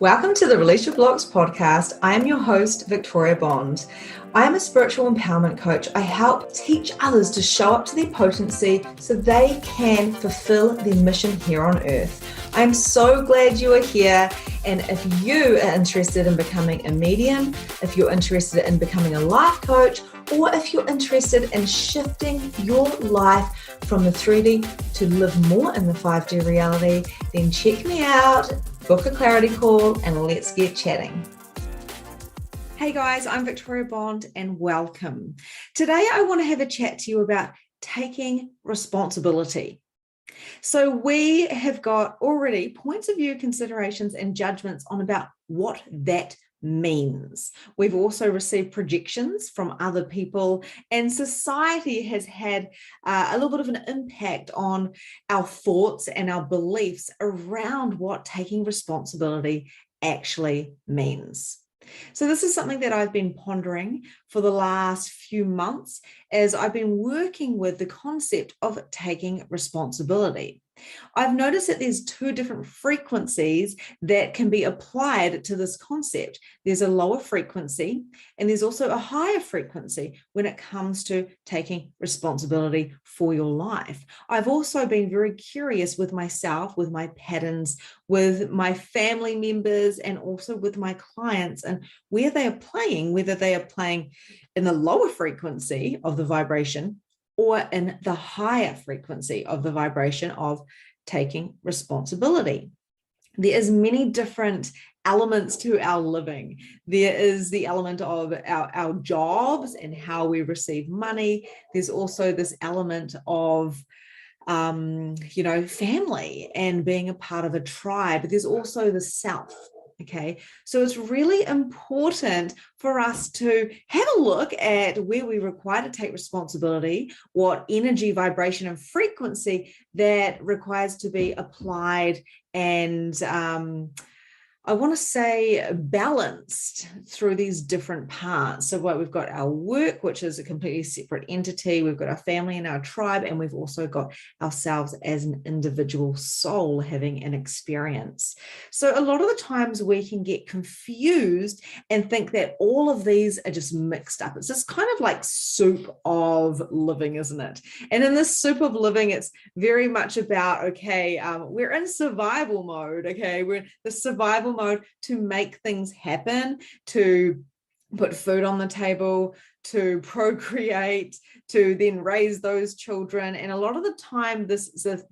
Welcome to the Release Your Blocks podcast. I am your host, Victoria Bond. I am a spiritual empowerment coach. I help teach others to show up to their potency so they can fulfill their mission here on earth. I'm so glad you are here. And if you are interested in becoming a medium, if you're interested in becoming a life coach, or if you're interested in shifting your life from the 3D to live more in the 5D reality, then check me out, book a clarity call, and let's get chatting. Hey guys, I'm Victoria Bond and welcome. Today I want to have a chat to you about taking responsibility. So we have got already points of view, considerations, and judgments on about what that means. We've also received projections from other people, and society has had a little bit of an impact on our thoughts and our beliefs around what taking responsibility actually means. So this is something that I've been pondering for the last few months as I've been working with the concept of taking responsibility. I've noticed that there's two different frequencies that can be applied to this concept. There's a lower frequency and there's also a higher frequency when it comes to taking responsibility for your life. I've also been very curious with myself, with my patterns, with my family members, and also with my clients, and where they are playing, whether they are playing in the lower frequency of the vibration or in the higher frequency of the vibration of taking responsibility. There is many different elements to our living. There is the element of our jobs and how we receive money. There's also this element of family and being a part of a tribe. There's also the self. Okay, so it's really important for us to have a look at where we require to take responsibility, what energy, vibration, and frequency that requires to be applied and I want to say balanced through these different parts. So what we've got our work, which is a completely separate entity. We've got our family and our tribe, and we've also got ourselves as an individual soul having an experience. So a lot of the times we can get confused and think that all of these are just mixed up. It's just kind of like soup of living, isn't it? And in this soup of living, it's very much about, okay, we're in survival mode. Okay, we're in the survival mode to make things happen, to put food on the table, to procreate, to then raise those children. And a lot of the time, the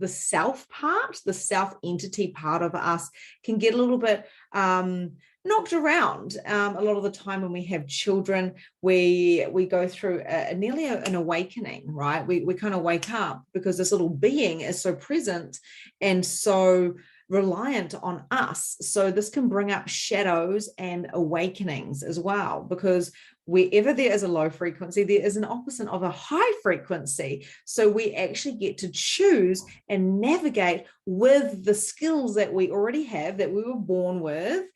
self part, the self entity part of us can get a little bit knocked around. A lot of the time when we have children, we go through nearly an awakening, right? We kind of wake up because this little being is so present and so reliant on us. So this can bring up shadows and awakenings as well, because wherever there is a low frequency, there is an opposite of a high frequency. So we actually get to choose and navigate with the skills that we already have, that we were born with,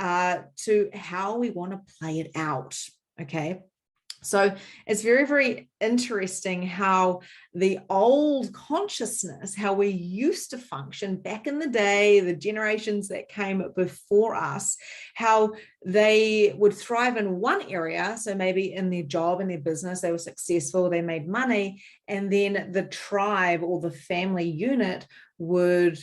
to how we want to play it out. Okay. So it's very, very interesting how the old consciousness, how we used to function back in the day, the generations that came before us, how they would thrive in one area. So maybe in their job, in their business, they were successful, they made money, and then the tribe or the family unit would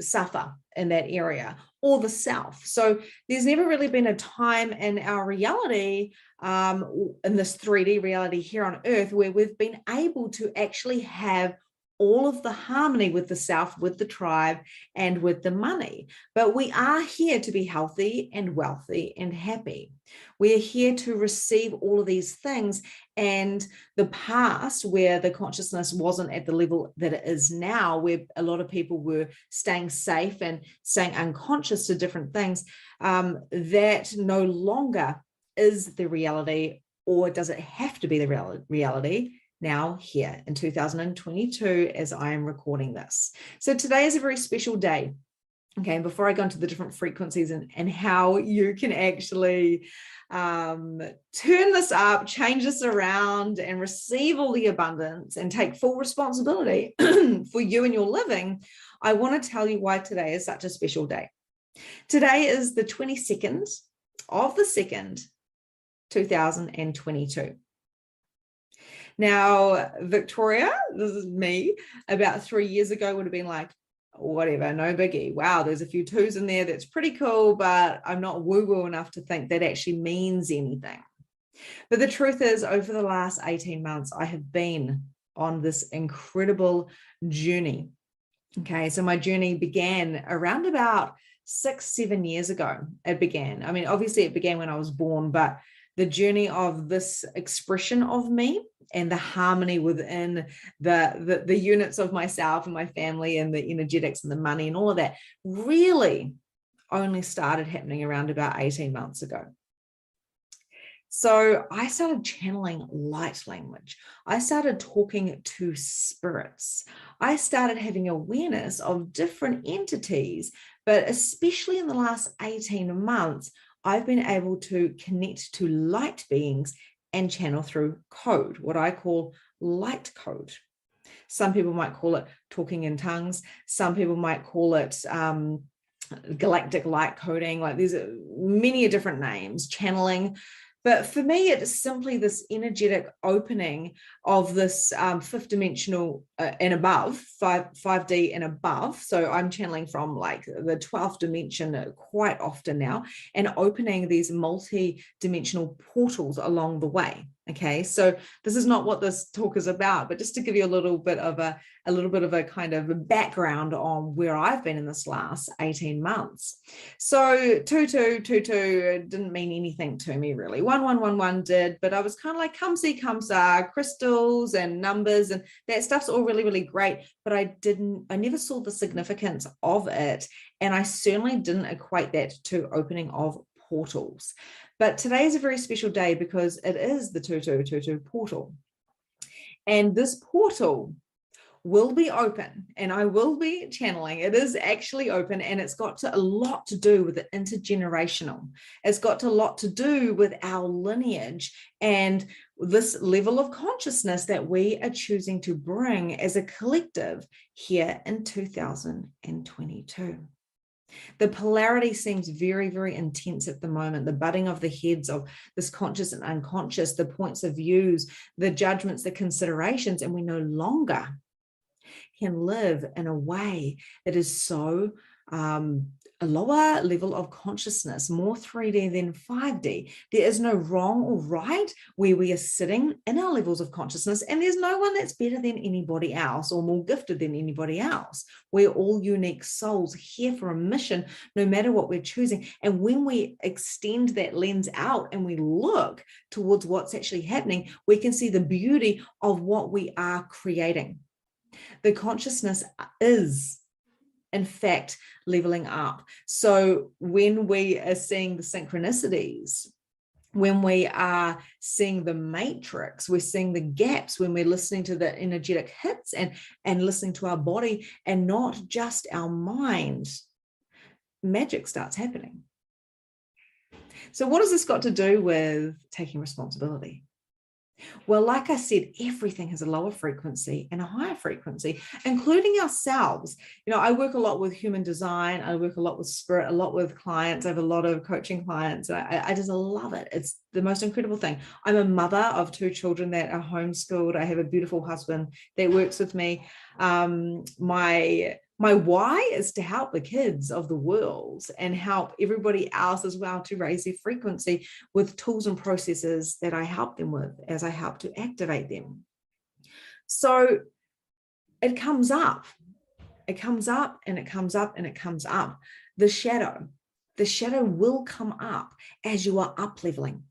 suffer in that area, or the self. So there's never really been a time in our reality, in this 3D reality here on earth, where we've been able to actually have all of the harmony with the self, with the tribe, and with the money. But we are here to be healthy and wealthy and happy. We are here to receive all of these things. And the past, where the consciousness wasn't at the level that it is now, where a lot of people were staying safe and staying unconscious to different things, that no longer is the reality, or does it have to be the reality now here in 2022 as I am recording this. So today is a very special day. Okay, before I go into the different frequencies and how you can actually turn this up, change this around, and receive all the abundance and take full responsibility for you and your living, I want to tell you why today is such a special day. Today is the 22nd of the 2nd, 2022. Now, Victoria, this is me, about 3 years ago would have been like, whatever, no biggie. Wow, there's a few twos in there. That's pretty cool, but I'm not woo-woo enough to think that actually means anything. But the truth is, over the last 18 months, I have been on this incredible journey. Okay, so my journey began around about 6-7 years ago. It began. I mean, obviously it began when I was born, but the journey of this expression of me and the harmony within the units of myself and my family and the energetics and the money and all of that really only started happening around about 18 months ago. So I started channeling light language. I started talking to spirits. I started having awareness of different entities, but especially in the last 18 months, I've been able to connect to light beings and channel through code, what I call light code. Some people might call it talking in tongues. Some people might call it galactic light coding. Like there's many different names, channeling. But for me, it's simply this energetic opening of this fifth dimensional and above, 5D and above. So I'm channeling from like the 12th dimension quite often now and opening these multi-dimensional portals along the way. Okay, so this is not what this talk is about, but just to give you a little bit of a kind of a background on where I've been in this last 18 months. So 2222 didn't mean anything to me really. 1111 did, but I was kind of like come see, come saw, crystals and numbers and that stuff's all really, really great, but I never saw the significance of it. And I certainly didn't equate that to opening of portals. But today is a very special day because it is the 2222 portal. And this portal will be open and I will be channeling. It is actually open and it's got a lot to do with the intergenerational. It's got a lot to do with our lineage and this level of consciousness that we are choosing to bring as a collective here in 2022. The polarity seems very, very intense at the moment. The butting of the heads of this conscious and unconscious, the points of views, the judgments, the considerations, and we no longer can live in a way that is so a lower level of consciousness, more 3D than 5D. There is no wrong or right where we are sitting in our levels of consciousness, and there's no one that's better than anybody else or more gifted than anybody else. We're all unique souls here for a mission, no matter what we're choosing. And when we extend that lens out and we look towards what's actually happening, we can see the beauty of what we are creating. The consciousness is, in fact, leveling up. So when we are seeing the synchronicities, when we are seeing the matrix, we're seeing the gaps, when we're listening to the energetic hits and listening to our body and not just our mind, magic starts happening. So what has this got to do with taking responsibility? Well, like I said, everything has a lower frequency and a higher frequency, including ourselves. You know, I work a lot with human design. I work a lot with spirit, a lot with clients. I have a lot of coaching clients. I just love it. It's the most incredible thing. I'm a mother of 2 children that are homeschooled. I have a beautiful husband that works with me. My why is to help the kids of the world and help everybody else as well to raise their frequency with tools and processes that I help them with as I help to activate them. So it comes up and it comes up and it comes up. The shadow will come up as you are up leveling.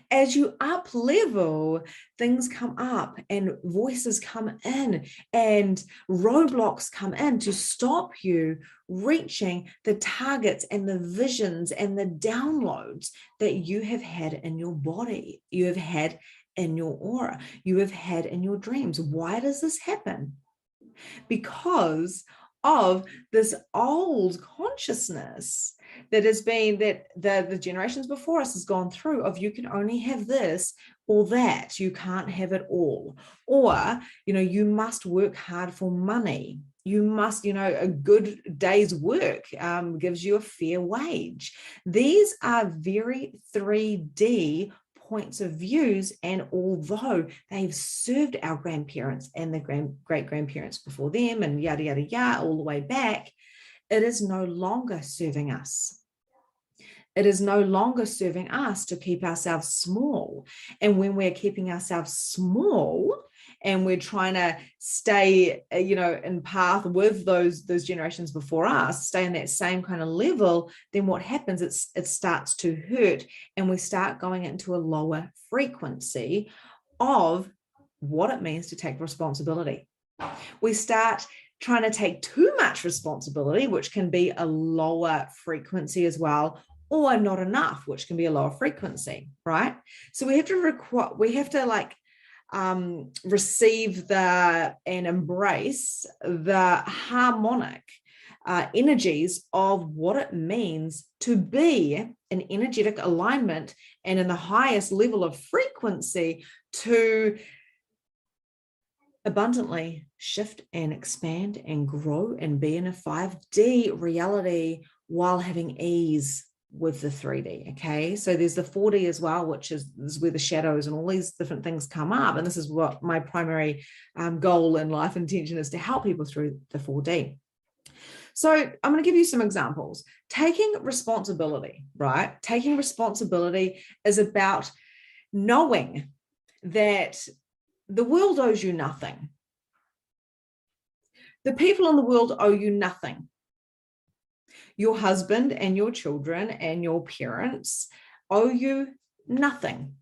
As you up level, things come up and voices come in and roadblocks come in to stop you reaching the targets and the visions and the downloads that you have had in your body, you have had in your aura, you have had in your dreams. Why does this happen? Because of this old consciousness that has been, that the generations before us has gone through, of you can only have this or that, you can't have it all, or you must work hard for money, You must, a good day's work gives you a fair wage. These are very 3D points of views. And although they've served our grandparents and the great-grandparents before them and yada, yada, yada, all the way back, it is no longer serving us. It is no longer serving us to keep ourselves small. And when we're keeping ourselves small and we're trying to stay, in path with those generations before us, stay in that same kind of level, then what happens, it starts to hurt, and we start going into a lower frequency of what it means to take responsibility. We start trying to take too much responsibility, which can be a lower frequency as well, or not enough, which can be a lower frequency, right? So we have to receive and embrace the harmonic energies of what it means to be in energetic alignment and in the highest level of frequency to abundantly shift and expand and grow and be in a 5D reality while having ease with the 3D. Okay, so there's the 4D as well, which is where the shadows and all these different things come up, and this is what my primary goal in life intention is, to help people through the 4D. So I'm going to give you some examples. Taking responsibility, right? Taking responsibility is about knowing that the world owes you nothing. The people in the world owe you nothing. Your husband and your children and your parents owe you nothing.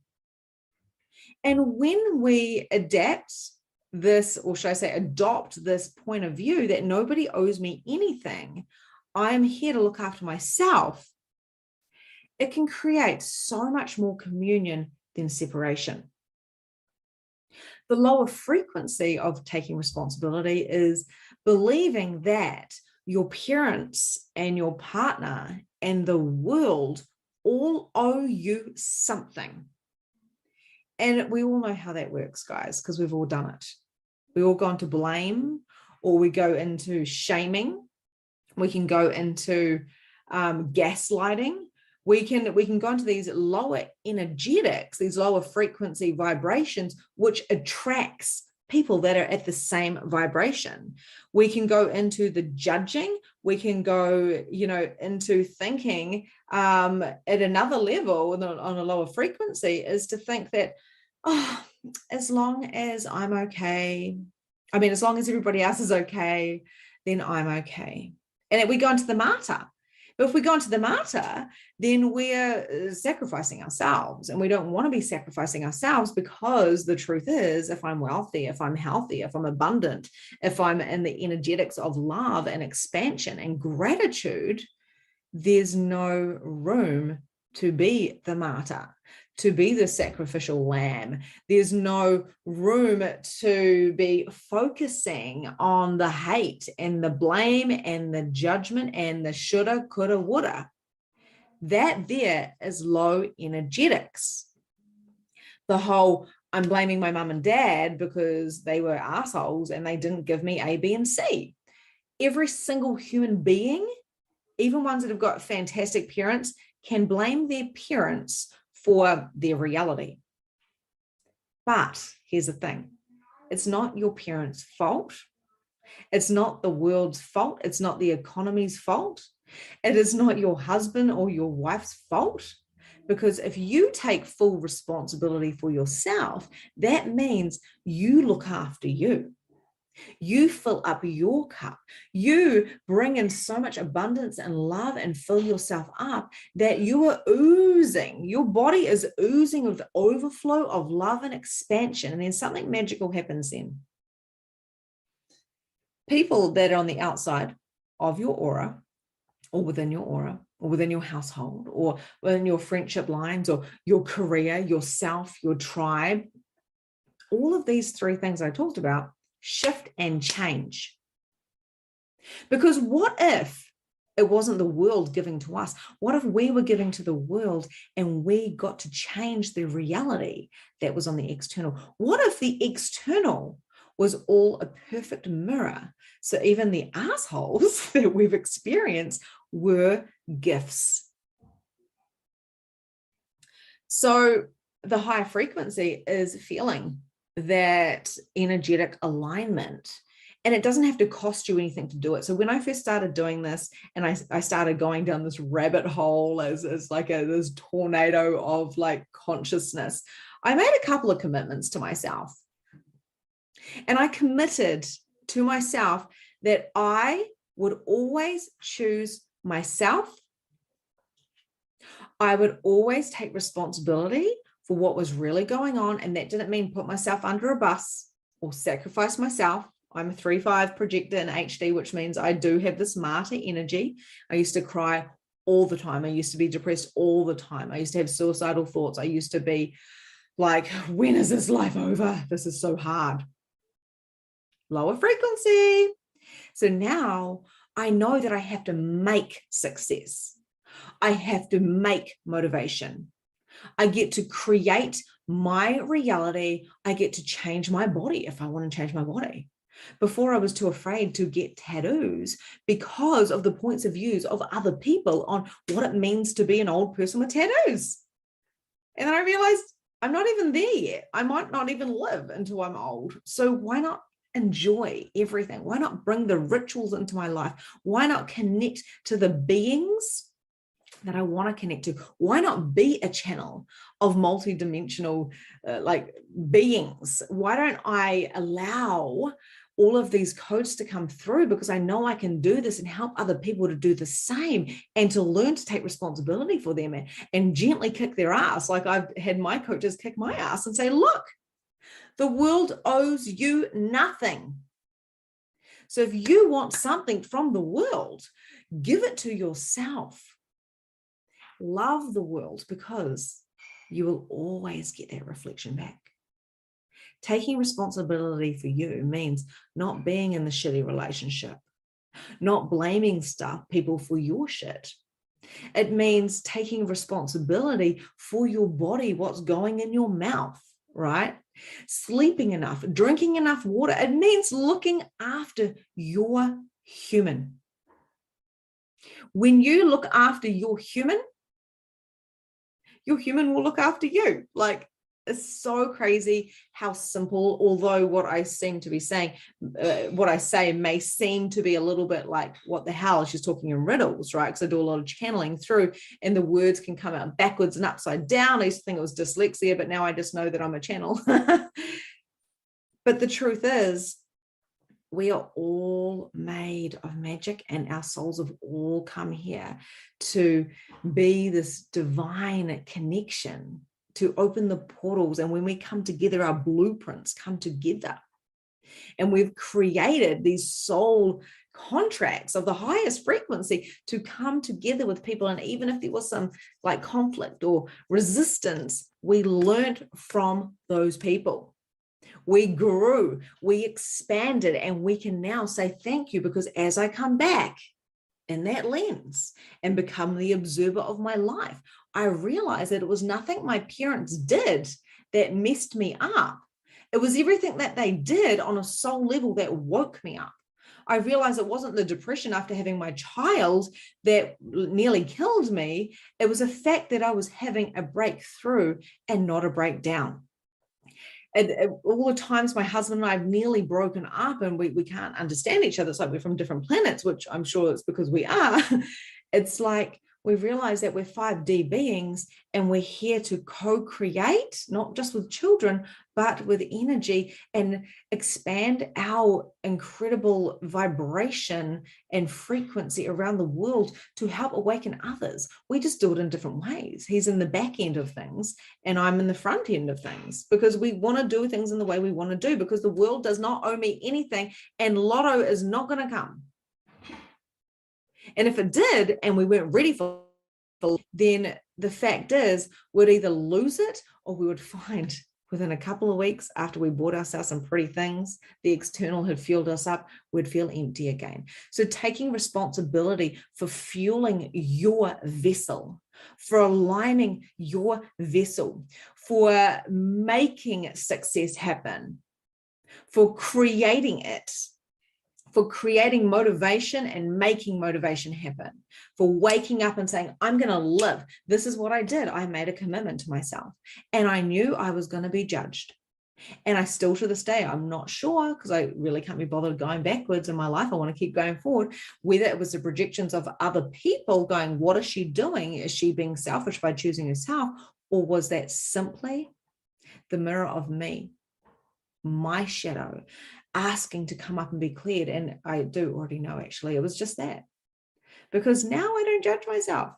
And when we adapt this, or should I say adopt this point of view that nobody owes me anything, I'm here to look after myself, it can create so much more communion than separation. The lower frequency of taking responsibility is believing that your parents and your partner and the world all owe you something. And we all know how that works, guys, because we've all done it. We all go into blame, or we go into shaming. We can go into gaslighting. We can go into these lower energetics, these lower frequency vibrations, which attracts people that are at the same vibration. We can go into the judging. We can go, into thinking at another level on a lower frequency, is to think that, as long as I'm okay, as long as everybody else is okay, then I'm okay. And we go into the martyr. But if we go into the martyr, then we're sacrificing ourselves, and we don't want to be sacrificing ourselves, because the truth is, if I'm wealthy, if I'm healthy, if I'm abundant, if I'm in the energetics of love and expansion and gratitude, there's no room to be the martyr, to be the sacrificial lamb. There's no room to be focusing on the hate and the blame and the judgment and the shoulda, coulda, woulda. That there is low energetics. The whole, I'm blaming my mum and dad because they were assholes and they didn't give me A, B, and C. Every single human being, even ones that have got fantastic parents, can blame their parents for their reality. But here's the thing. It's not your parents' fault. It's not the world's fault. It's not the economy's fault. It is not your husband or your wife's fault. Because if you take full responsibility for yourself, that means you look after you. You fill up your cup. You bring in so much abundance and love and fill yourself up that you are oozing. Your body is oozing with overflow of love and expansion. And then something magical happens then. People that are on the outside of your aura, or within your aura, or within your household, or within your friendship lines, or your career, yourself, your tribe, all of these three things I talked about shift and change. Because what if it wasn't the world giving to us? What if we were giving to the world and we got to change the reality that was on the external? What if the external was all a perfect mirror. So even the assholes that we've experienced were gifts. So the higher frequency is feeling that energetic alignment. And it doesn't have to cost you anything to do it. So when I first started doing this, and I started going down this rabbit hole as like this tornado of like consciousness, I made a couple of commitments to myself. And I committed to myself that I would always choose myself. I would always take responsibility for what was really going on. And that didn't mean put myself under a bus or sacrifice myself. I'm a 3/5 projector in HD, which means I do have this martyr energy. I used to cry all the time. I used to be depressed all the time. I used to have suicidal thoughts. I used to be like, when is this life over? This is so hard. Lower frequency. So now I know that I have to make success. I have to make motivation. I get to create my reality. I get to change my body if I want to change my body. Before, I was too afraid to get tattoos because of the points of views of other people on what it means to be an old person with tattoos. And then I realized I'm not even there yet. I might not even live until I'm old. So why not enjoy everything? Why not bring the rituals into my life? Why not connect to the beings that I want to connect to? Why not be a channel of multidimensional like beings? Why don't I allow all of these codes to come through? Because I know I can do this and help other people to do the same and to learn to take responsibility for them and gently kick their ass. Like I've had my coaches kick my ass and say, look, the world owes you nothing. So if you want something from the world, give it to yourself. Love the world, because you will always get that reflection back. Taking responsibility for you means not being in the shitty relationship, not blaming people for your shit. It means taking responsibility for your body, what's going in your mouth, right? Sleeping enough, drinking enough water. It means looking after your human. When you look after your human will look after you. Like, it's so crazy how simple, although what I seem to be saying, what I say may seem to be a little bit like, what the hell, she's talking in riddles, right? Because I do a lot of channeling through, and the words can come out backwards and upside down. I used to think it was dyslexia, but now I just know that I'm a channel. But the truth is, we are all made of magic, and our souls have all come here to be this divine connection, to open the portals. And when we come together, our blueprints come together. And we've created these soul contracts of the highest frequency to come together with people. And even if there was some like conflict or resistance, we learned from those people. We grew, we expanded, and we can now say thank you, because as I come back in that lens and become the observer of my life, I realized that it was nothing my parents did that messed me up. It was everything that they did on a soul level that woke me up. I realized it wasn't the depression after having my child that nearly killed me. It was a fact that I was having a breakthrough and not a breakdown. And all the times my husband and I have nearly broken up and we can't understand each other. It's like we're from different planets, which I'm sure it's because we are. It's like we've realized that we're 5D beings, and we're here to co-create, not just with children, but with energy, and expand our incredible vibration and frequency around the world to help awaken others. We just do it in different ways. He's in the back end of things, and I'm in the front end of things, because we want to do things in the way we want to do, because the world does not owe me anything, and Lotto is not going to come. And if it did, and we weren't ready for it, then the fact is we'd either lose it, or we would find within a couple of weeks after we bought ourselves some pretty things, the external had fueled us up, we'd feel empty again. So taking responsibility for fueling your vessel, for aligning your vessel, for making success happen, for creating it, for creating motivation and making motivation happen, for waking up and saying, I'm going to live. This is what I did. I made a commitment to myself, and I knew I was going to be judged. And I still, to this day, I'm not sure, because I really can't be bothered going backwards in my life. I want to keep going forward, whether it was the projections of other people going, what is she doing? Is she being selfish by choosing herself? Or was that simply the mirror of me, my shadow, asking to come up and be cleared? And I do already know, actually, it was just that. Because now I don't judge myself.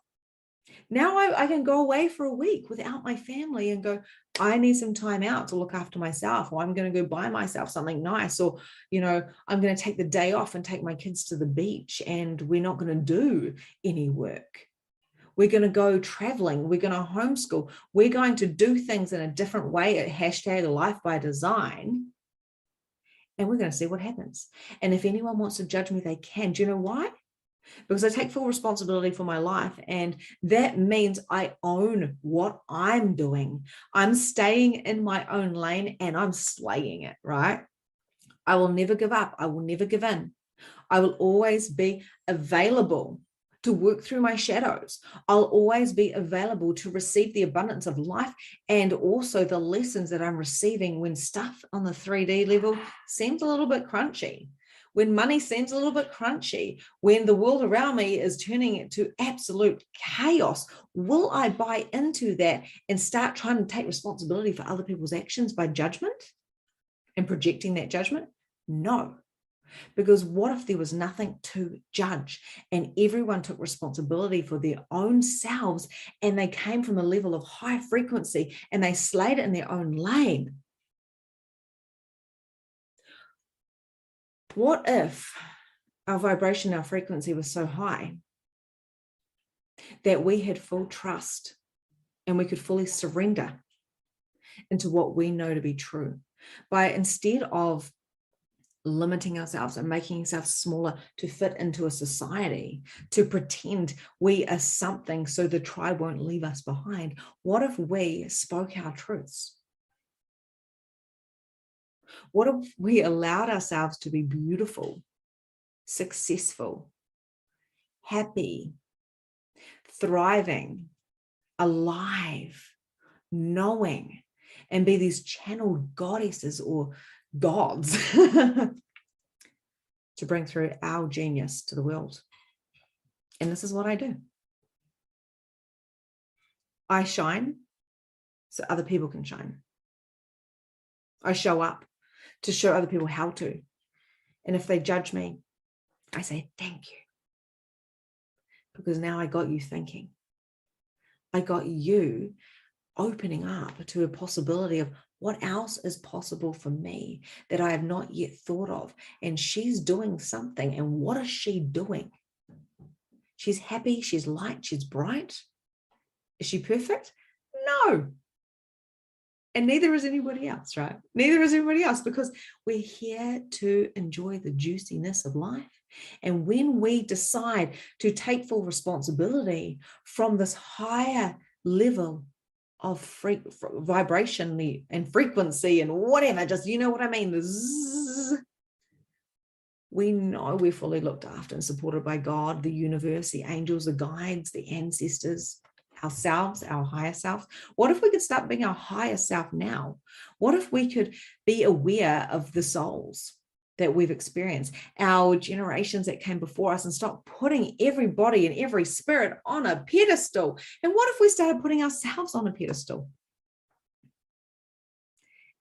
Now I can go away for a week without my family and go, I need some time out to look after myself, or I'm going to go buy myself something nice, or, I'm going to take the day off and take my kids to the beach, and we're not going to do any work. We're going to go traveling. We're going to homeschool. We're going to do things in a different way at #life by design. And we're going to see what happens. And if anyone wants to judge me, they can. Do you know why? Because I take full responsibility for my life. And that means I own what I'm doing. I'm staying in my own lane and I'm slaying it, right? I will never give up. I will never give in. I will always be available to work through my shadows. I'll always be available to receive the abundance of life, and also the lessons that I'm receiving when stuff on the 3D level seems a little bit crunchy, when money seems a little bit crunchy, when the world around me is turning into absolute chaos. Will I buy into that and start trying to take responsibility for other people's actions by judgment and projecting that judgment? No. Because what if there was nothing to judge and everyone took responsibility for their own selves, and they came from a level of high frequency and they slayed it in their own lane? What if our vibration, our frequency was so high that we had full trust and we could fully surrender into what we know to be true, by instead of limiting ourselves and making ourselves smaller to fit into a society, to pretend we are something so the tribe won't leave us behind? What if we spoke our truths? What if we allowed ourselves to be beautiful, successful, happy, thriving, alive, knowing, and be these channeled goddesses or gods to bring through our genius to the world? And this is what I do. I shine so other people can shine. I show up to show other people how to. And if they judge me, I say, thank you. Because now I got you thinking. I got you opening up to a possibility of what else is possible for me that I have not yet thought of. And she's doing something. And what is she doing? She's happy, she's light, she's bright. Is she perfect? No. And neither is anybody else, right? Neither is anybody else, because we're here to enjoy the juiciness of life. And when we decide to take full responsibility from this higher level of vibration and frequency and whatever, just, you know what I mean, the zzz, we know we're fully looked after and supported by God, the universe, the angels, the guides, the ancestors, ourselves, our higher self. What if we could start being our higher self now? What if we could be aware of the souls that we've experienced, our generations that came before us, and stop putting everybody and every spirit on a pedestal? And what if we started putting ourselves on a pedestal?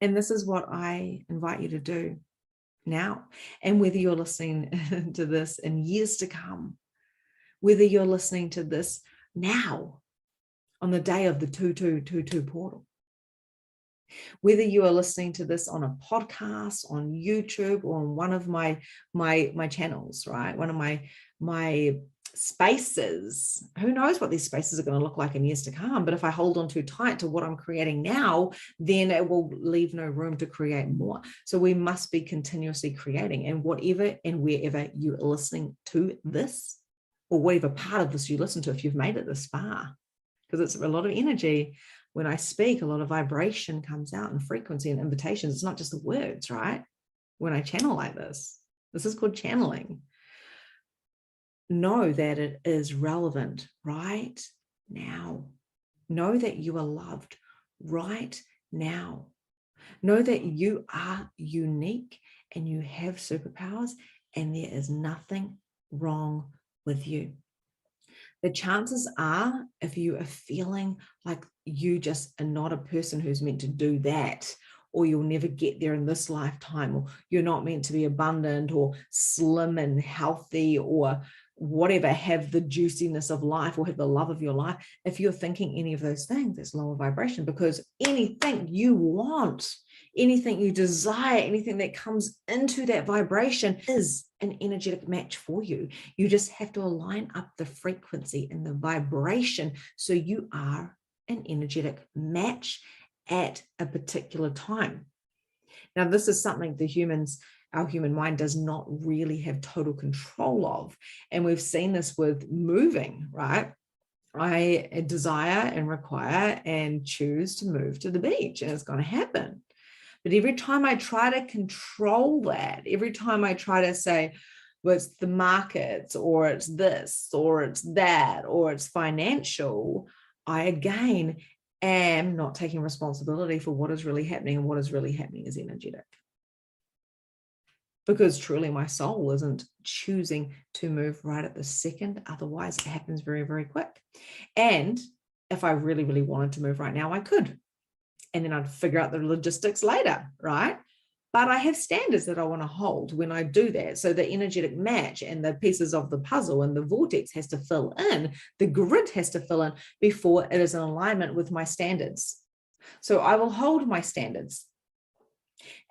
And this is what I invite you to do now. And whether you're listening to this in years to come, whether you're listening to this now on the day of the 2222 portal, whether you are listening to this on a podcast, on YouTube, or on one of my channels, right? One of my spaces. Who knows what these spaces are going to look like in years to come? But if I hold on too tight to what I'm creating now, then it will leave no room to create more. So we must be continuously creating. And whatever and wherever you're listening to this, or whatever part of this you listen to, if you've made it this far, because it's a lot of energy. When I speak, a lot of vibration comes out, and frequency and invitations. It's not just the words, right? when I channel like this. This is called channeling. Know that it is relevant right now. Know that you are loved right now. Know that you are unique and you have superpowers, and there is nothing wrong with you. The chances are, if you are feeling like you just are not a person who's meant to do that, or you'll never get there in this lifetime, or you're not meant to be abundant or slim and healthy or whatever, have the juiciness of life or have the love of your life, if you're thinking any of those things, it's lower vibration, because anything you want, anything you desire, anything that comes into that vibration is an energetic match for you. You just have to align up the frequency and the vibration so you are an energetic match at a particular time. Now, this is something our human mind does not really have total control of. And we've seen this with moving, right? I desire and require and choose to move to the beach, and it's going to happen. But every time I try to control that, every time I try to say, well, it's the markets, or it's this, or it's that, or it's financial, I again am not taking responsibility for what is really happening, and what is really happening is energetic. Because truly my soul isn't choosing to move right at the second. Otherwise, it happens very, very quick. And if I really, really wanted to move right now, I could. And then I'd figure out the logistics later, right? But I have standards that I want to hold when I do that. So the energetic match and the pieces of the puzzle and the vortex has to fill in, the grid has to fill in before it is in alignment with my standards. So I will hold my standards,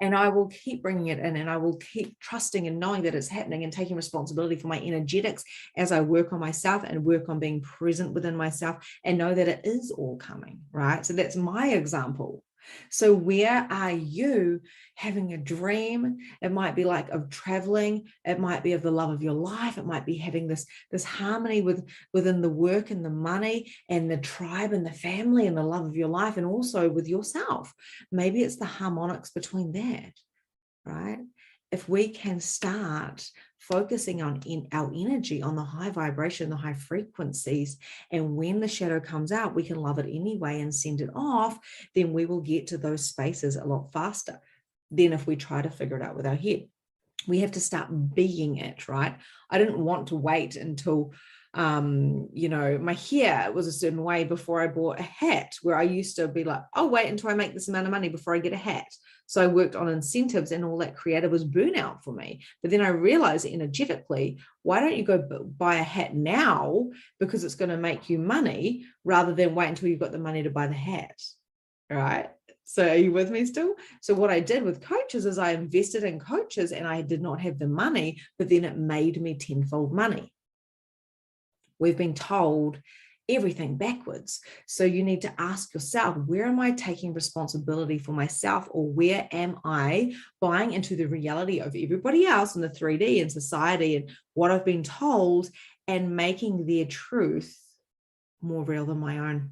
and I will keep bringing it in, and I will keep trusting and knowing that it's happening and taking responsibility for my energetics as I work on myself and work on being present within myself and know that it is all coming, right? So that's my example. So where are you having a dream? It might be like of traveling. It might be of the love of your life. It might be having this harmony within the work and the money and the tribe and the family and the love of your life, and also with yourself. Maybe it's the harmonics between that, right? If we can start focusing on our energy, on the high vibration, the high frequencies, and when the shadow comes out, we can love it anyway and send it off, then we will get to those spaces a lot faster than if we try to figure it out with our head. We have to start being it, right? I didn't want to wait until my hair was a certain way before I bought a hat, where I used to be like, oh, wait until I make this amount of money before I get a hat. So I worked on incentives, and all that created was burnout for me. But then I realized energetically, why don't you go buy a hat now, because it's going to make you money, rather than wait until you've got the money to buy the hat, right? So are you with me still? So what I did with coaches is I invested in coaches, and I did not have the money, but then it made me tenfold money. We've been told everything backwards. So you need to ask yourself, where am I taking responsibility for myself, or where am I buying into the reality of everybody else in the 3D and society and what I've been told, and making their truth more real than my own?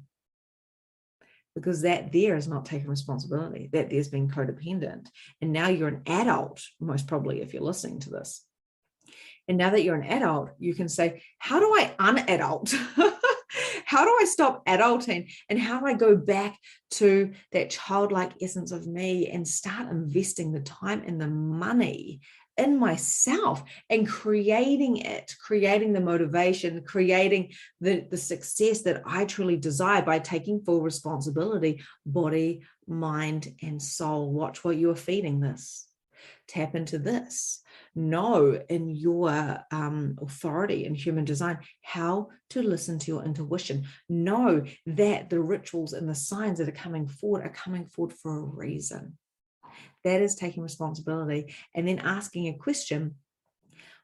Because that there is not taking responsibility, that there's been codependent. And now you're an adult, most probably, if you're listening to this. And now that you're an adult, you can say, how do I un-adult? How do I stop adulting? And how do I go back to that childlike essence of me and start investing the time and the money in myself and creating the motivation, creating the success that I truly desire by taking full responsibility, body, mind, and soul. Watch what you are feeding this. Tap into this. Know in your authority in human design how to listen to your intuition. Know that the rituals and the signs that are coming forward for a reason. That is taking responsibility, and then asking a question: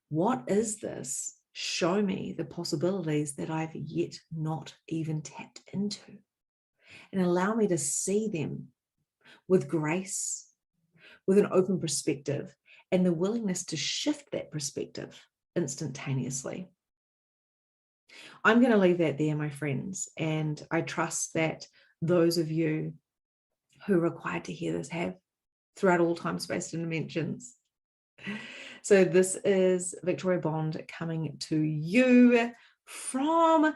what is this? Show me the possibilities that I've yet not even tapped into, and allow me to see them with grace, with an open perspective, and the willingness to shift that perspective instantaneously. I'm going to leave that there, my friends, and I trust that those of you who are required to hear this have, throughout all time, space, and dimensions. So this is Victoria Bond coming to you from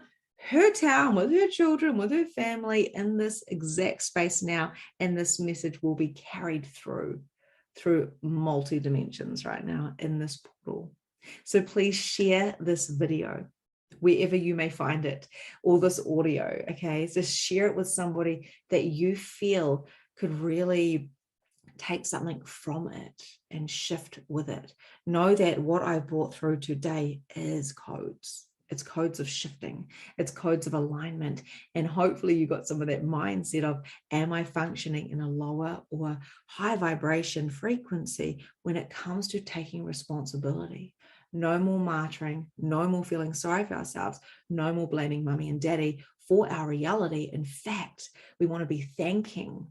her town with her children, with her family in this exact space now. And this message will be carried through multi-dimensions right now in this portal. So please share this video wherever you may find it, or this audio, okay? Just share it with somebody that you feel could really take something from it and shift with it. Know that what I brought through today is codes. It's codes of shifting. It's codes of alignment. And hopefully you got some of that mindset of, am I functioning in a lower or high vibration frequency when it comes to taking responsibility? No more martyring, no more feeling sorry for ourselves, no more blaming mummy and daddy for our reality. In fact, we want to be thanking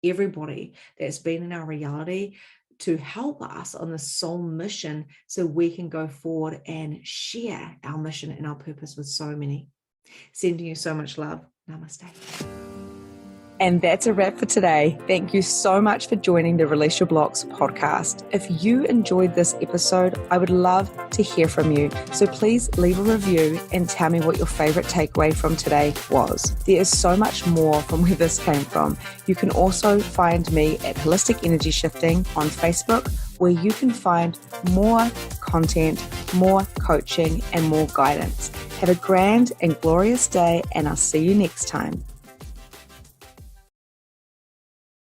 everybody that's been in our reality to help us on the soul mission so we can go forward and share our mission and our purpose with so many. Sending you so much love. Namaste. And that's a wrap for today. Thank you so much for joining the Release Your Blocks podcast. If you enjoyed this episode, I would love to hear from you. So please leave a review and tell me what your favorite takeaway from today was. There is so much more from where this came from. You can also find me at Holistic Energy Shifting on Facebook, where you can find more content, more coaching, and more guidance. Have a grand and glorious day, and I'll see you next time.